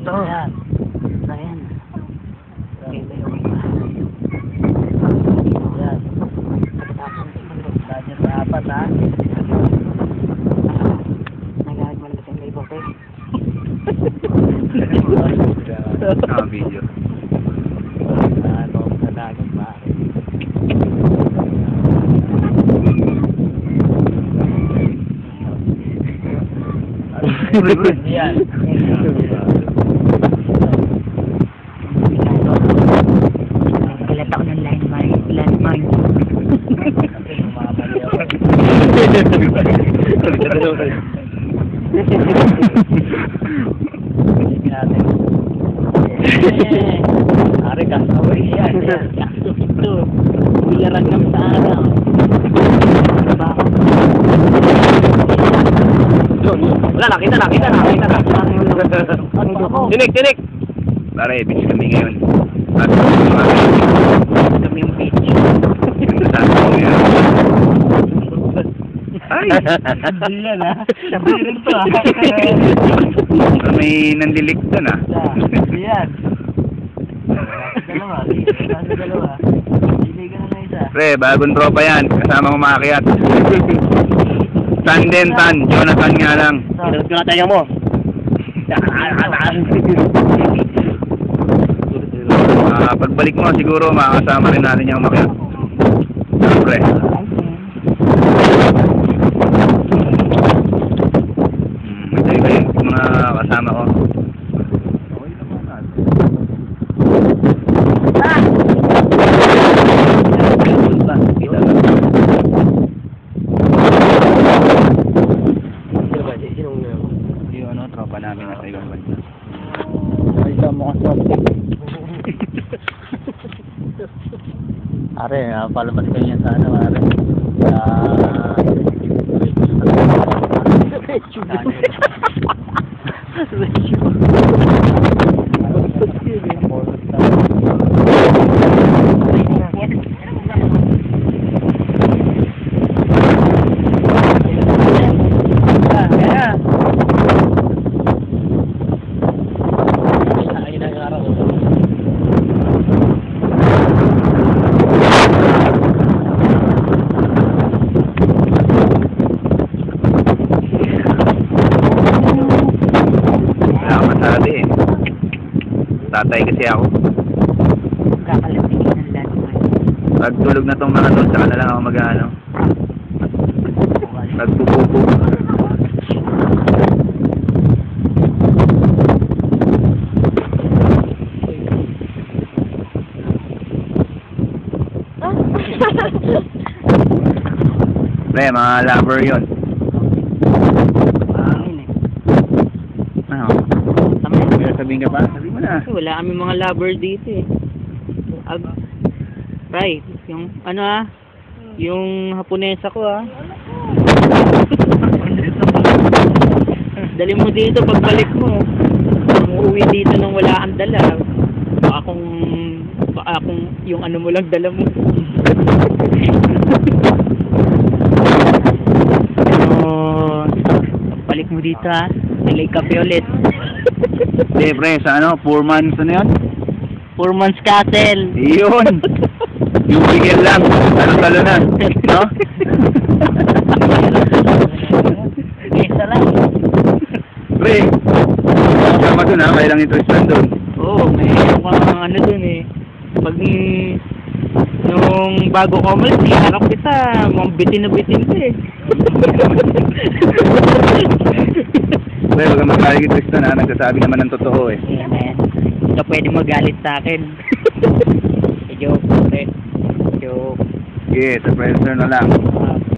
Ito. Ayan. Ayan. Okay. Ayan. Pagkatapos na apat, ha? Nagagawin natin may bote. Video. Ano, sa dagat ba? Yan. Kalat ako ng landmine. Ari kasaway yan. Ito. Uyaran ng sa araw. Wala, nakita na. Tinik! Pare, beach kami ngayon. At Kami yung beach. ganda sa yan. Ay! Hindi yan, ha? Sabi rin to, ha? May nandilik doon, ha? Hindi yan. Dalawa. Hindi ka na isa. Pre, bagong tropa yan. Kasama umakyat. Tan. Jonathan nga lang. Pinagod ko na tayo mo. Pagbalik mo, siguro makakasama rin natin yung umakyat. Pre. Ito ba yung mga kasama ko? Yung ano, tropa namin na sa ibang bansa. Ay, mo kasi ako. Are, palabas kayo yan sa ano, are. Tatay kasi ako. Kakalatingin ng landmine. Pag tulog na tong mga to, saka na lang ako mag-ano. Nagpupupo. Pre, mga lover yun. Ano? May sabihin ka pa? Sabihin mo na. Wala kami mga lover dito eh. Right, yung ano yung Haponesa ko Dali mo dito pagbalik mo. Umuwi dito nang wala kang dala. Baka kung yung ano mo lang dala mo. Balik mo dito LA Cafe ulit. Hindi pre, sa ano? 4 months ano yun? 4 months castle. Iyon! Yung bigyan lang. Talo-talo na. No? Isa lang. Pre, kasama dun kailang ito island dun. Oo, may mga ano dun eh. Pag nung bago ko umalis, hiharap kita, mga bitin na bitin ka eh. Pre, wag kang magalit ito Tristan nagsasabi naman ng totoo eh. Yeah, man. Ito pwede magalit sa akin. Joke, pre. Joke. Sige, sa pressure na lang.